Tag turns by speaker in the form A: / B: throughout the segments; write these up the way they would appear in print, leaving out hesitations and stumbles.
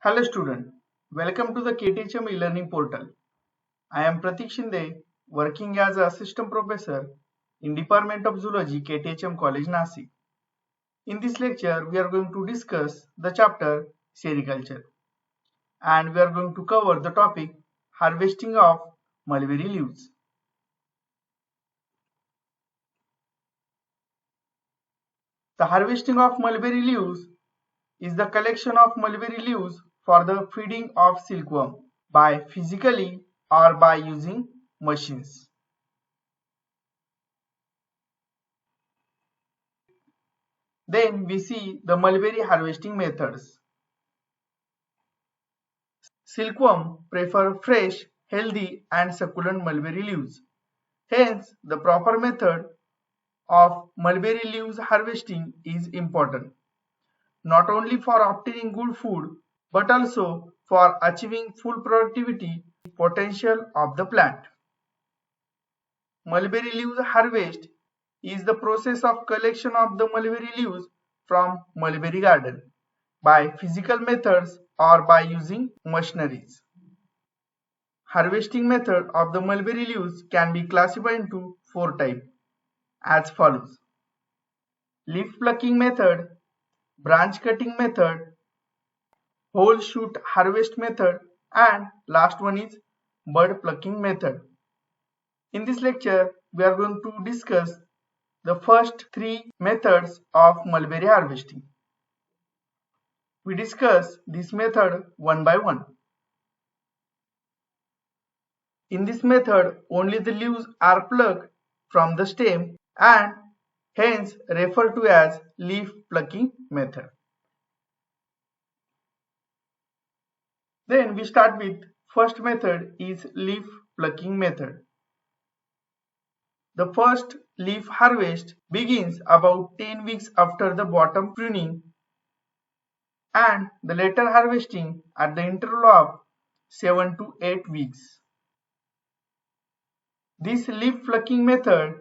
A: Hello student, welcome to the KTHM e-learning portal. I am Pratik Shinde, working as a assistant professor in Department of Zoology, KTHM College, Nasik. In this lecture, we are going to discuss the chapter Sericulture, and we are going to cover the topic harvesting of mulberry leaves. The harvesting of mulberry leaves is the collection of mulberry leaves for the feeding of silkworm by physically or by using machines. Then we see the mulberry harvesting methods. Silkworm prefer fresh, healthy and succulent mulberry leaves. Hence, the proper method of mulberry leaves harvesting is important, not only for obtaining good food, but also for achieving full productivity potential of the plant. Mulberry leaves harvest is the process of collection of the mulberry leaves from mulberry garden by physical methods or by using machineries. Harvesting method of the mulberry leaves can be classified into four types as follows: leaf plucking method, branch cutting method, whole shoot harvest method, and last one is bud plucking method. In this lecture, we are going to discuss the first three methods of mulberry harvesting. We discuss this method one by one. In this method, only the leaves are plucked from the stem and hence referred to as leaf plucking method. Then we start with first method is leaf plucking method. The first leaf harvest begins about 10 weeks after the bottom pruning and the later harvesting at the interval of 7 to 8 weeks. This leaf plucking method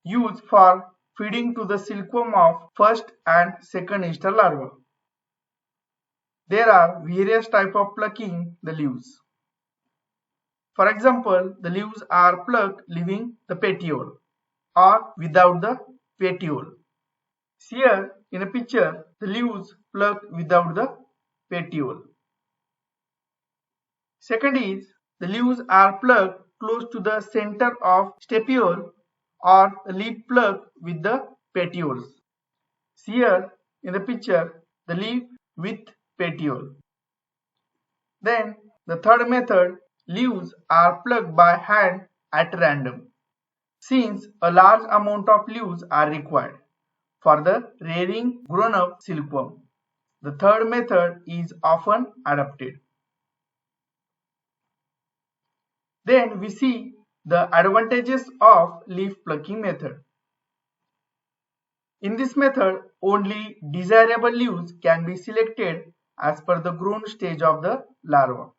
A: used for feeding to the silkworm of first and second instar larva. There are various types of plucking the leaves. For example, the leaves are plucked leaving the petiole or without the petiole. Here in a picture, the leaves plucked without the petiole. Second is the leaves are plucked close to the center of stipiole or leaf plucked with the petioles. Here in the picture, the leaf with petiole. Then the third method, leaves are plucked by hand at random, since a large amount of leaves are required for the rearing grown-up silkworm. The third method is often adopted. Then we see the advantages of leaf plucking method. In this method, only desirable leaves can be selected as per the grown stage of the larva.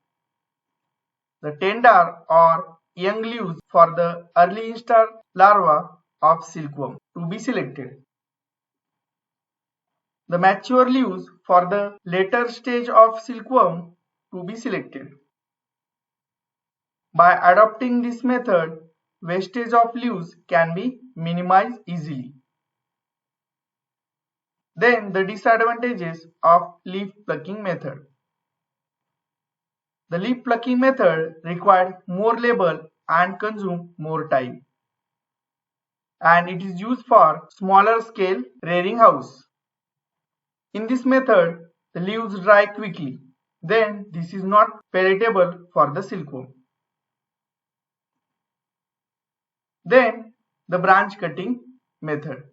A: The tender or young leaves for the early instar larva of silkworm to be selected. The mature leaves for the later stage of silkworm to be selected. By adopting this method, wastage of leaves can be minimized easily. Then the disadvantages of leaf plucking method. The leaf plucking method requires more labor and consumes more time. And it is used for smaller scale rearing house. In this method, the leaves dry quickly. Then this is not palatable for the silkworm. Then the branch cutting method.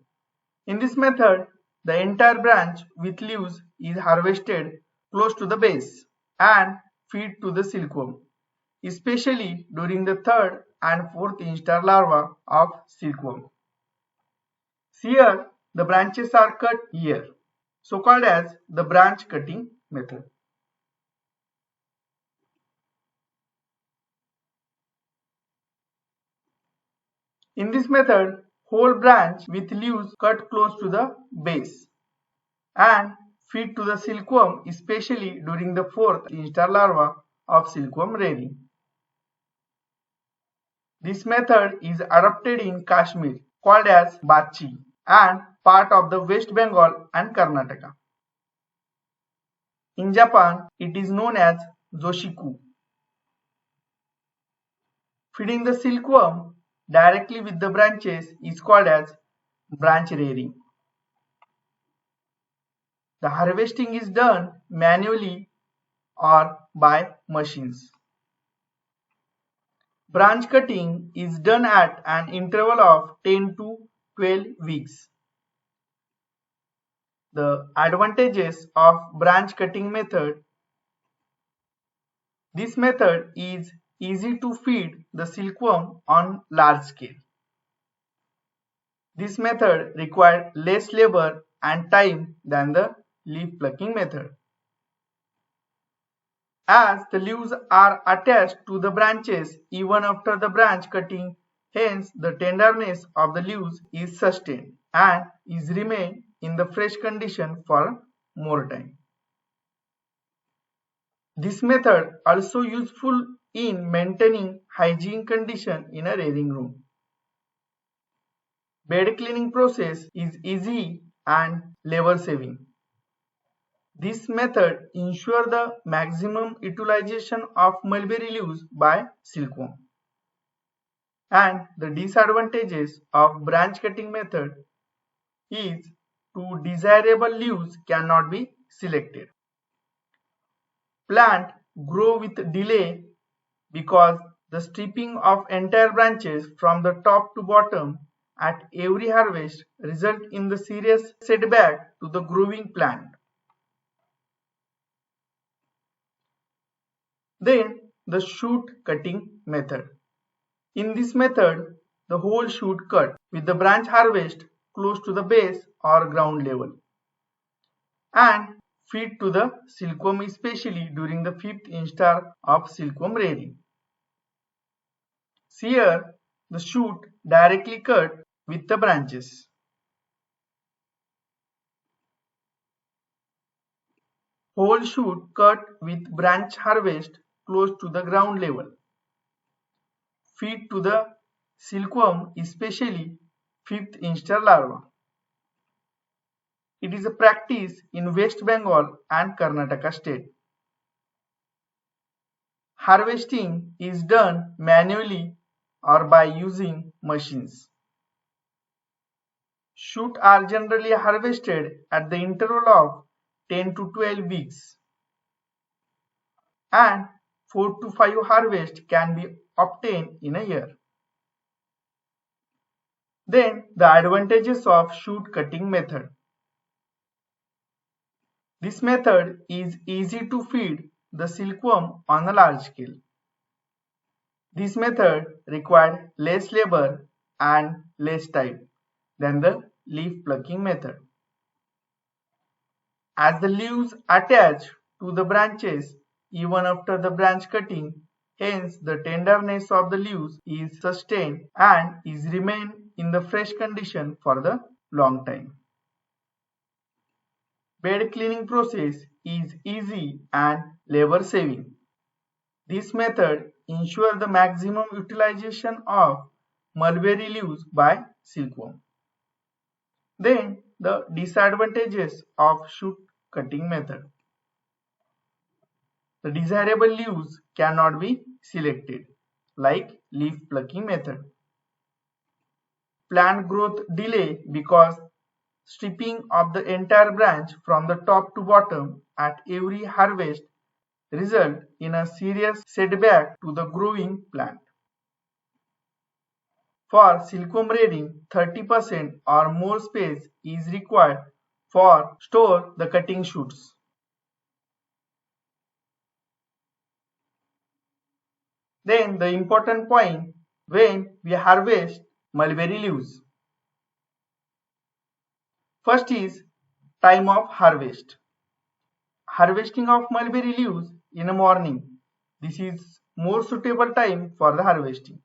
A: In this method, the entire branch with leaves is harvested close to the base and feed to the silkworm, especially during the third and fourth instar larva of silkworm. Here, the branches are cut here, so called as the branch cutting method. In this method, whole branch with leaves cut close to the base and feed to the silkworm, especially during the fourth instar larva of Silkworm reri. This method is adopted in Kashmir, called as Bachi, and part of the West Bengal and Karnataka. In Japan, it is known as Joshiku. Feeding the silkworm directly with the branches is called as branch rearing. The harvesting is done manually or by machines. Branch cutting is done at an interval of 10 to 12 weeks. The advantages of branch cutting method. This method is easy to feed the silkworm on large scale. This method requires less labor and time than the leaf plucking method. As the leaves are attached to the branches even after the branch cutting, hence the tenderness of the leaves is sustained and is remain in the fresh condition for more time. This method also useful in maintaining hygiene condition in a rearing room. Bed cleaning process is easy and labor saving. This method ensures the maximum utilization of mulberry leaves by silkworm. And the disadvantages of branch cutting method is two desirable leaves cannot be selected. Plant grow with delay because the stripping of entire branches from the top to bottom at every harvest result in the serious setback to the growing plant. Then the shoot cutting method. In this method, the whole shoot cut with the branch harvest close to the base or ground level and feed to the silkworm, especially during the fifth instar of Silkworm reri. Here, the shoot directly cut with the branches. Whole shoot cut with branch harvest close to the ground level. Feed to the silkworm, especially fifth instar larva. It is a practice in West Bengal and Karnataka state. Harvesting is done manually or by using machines. Shoots are generally harvested at the interval of 10 to 12 weeks, and 4 to 5 harvests can be obtained in a year. Then the advantages of shoot cutting method. This method is easy to feed the silkworm on a large scale. This method required less labor and less time than the leaf plucking method. As the leaves attach to the branches even after the branch cutting, hence the tenderness of the leaves is sustained and is remain in the fresh condition for the long time. Bed cleaning process is easy and labor saving. This method ensures the maximum utilization of mulberry leaves by silkworm. Then the disadvantages of shoot cutting method. The desirable leaves cannot be selected, like leaf plucking method. Plant growth delay because stripping of the entire branch from the top to bottom at every harvest result in a serious setback to the growing plant. For silkworm rearing, 30% or more space is required for store the cutting shoots. Then the important point when we harvest mulberry leaves. First is time of harvest. Harvesting of mulberry leaves in the morning. This is more suitable time for the harvesting.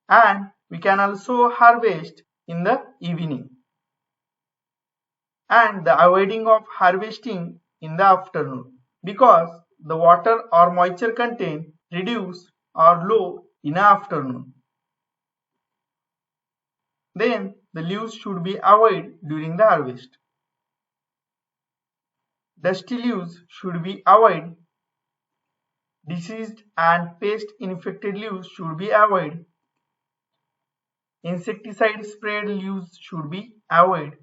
A: And we can also harvest in the evening. and the avoiding of harvesting in the afternoon because the water or moisture content reduce or low in the afternoon. Then the leaves should be avoided during the harvest. Dusty leaves should be avoided. Diseased and pest infected leaves should be avoided. Insecticide sprayed leaves should be avoided.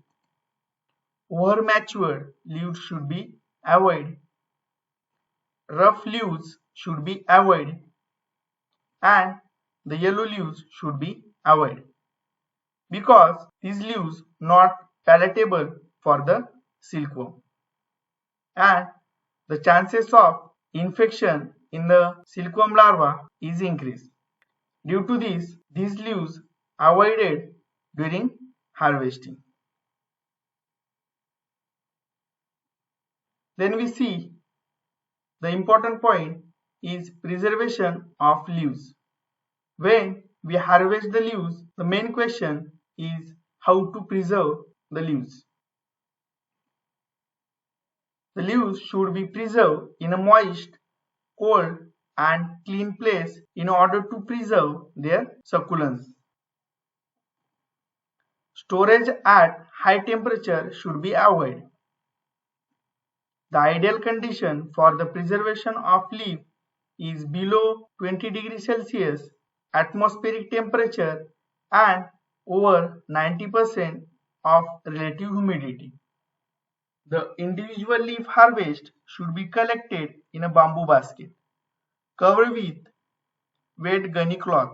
A: Over-matured leaves should be avoided. Rough leaves should be avoided. And the yellow leaves should be avoided because these leaves not palatable for the silkworm, and the chances of infection in the silkworm larva is increased. Due to this, these leaves avoided during harvesting. Then we see the important point is preservation of leaves. When we harvest the leaves, the main question is how to preserve the leaves. The leaves should be preserved in a moist, cold and clean place in order to preserve their succulence. Storage at high temperature should be avoided. The ideal condition for the preservation of leaf is below 20 degrees Celsius atmospheric temperature and over 90% of relative humidity. The individual leaf harvest should be collected in a bamboo basket, covered with wet gunny cloth,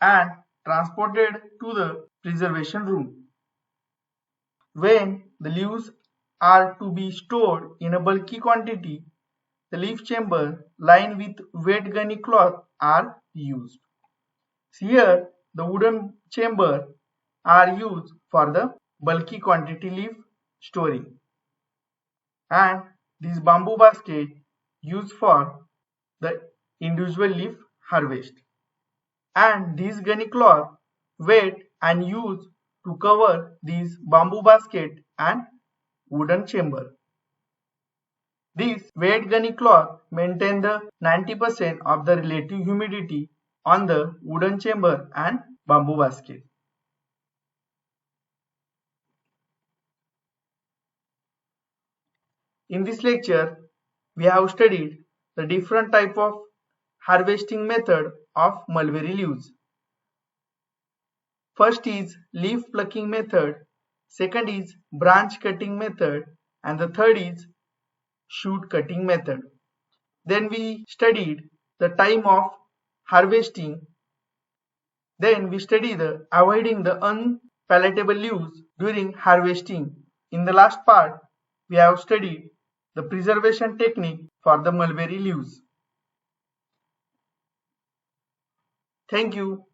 A: and transported to the preservation room. When the leaves are to be stored in a bulky quantity, the leaf chamber lined with wet gunny cloth are used. Here, the wooden chamber are used for the bulky quantity leaf storing, and this bamboo basket used for the individual leaf harvest. And this gunny cloth wet and used to cover this bamboo basket and wooden chamber. This wet gunny cloth maintain the 90% of the relative humidity on the wooden chamber and bamboo basket. In this lecture, we have studied the different type of harvesting method of mulberry leaves. First is leaf plucking method, second is branch cutting method, and the third is shoot cutting method. Then we studied the time of harvesting. Then we studied the avoiding the unpalatable leaves during harvesting. In the last part, we have studied the preservation technique for the mulberry leaves. Thank you.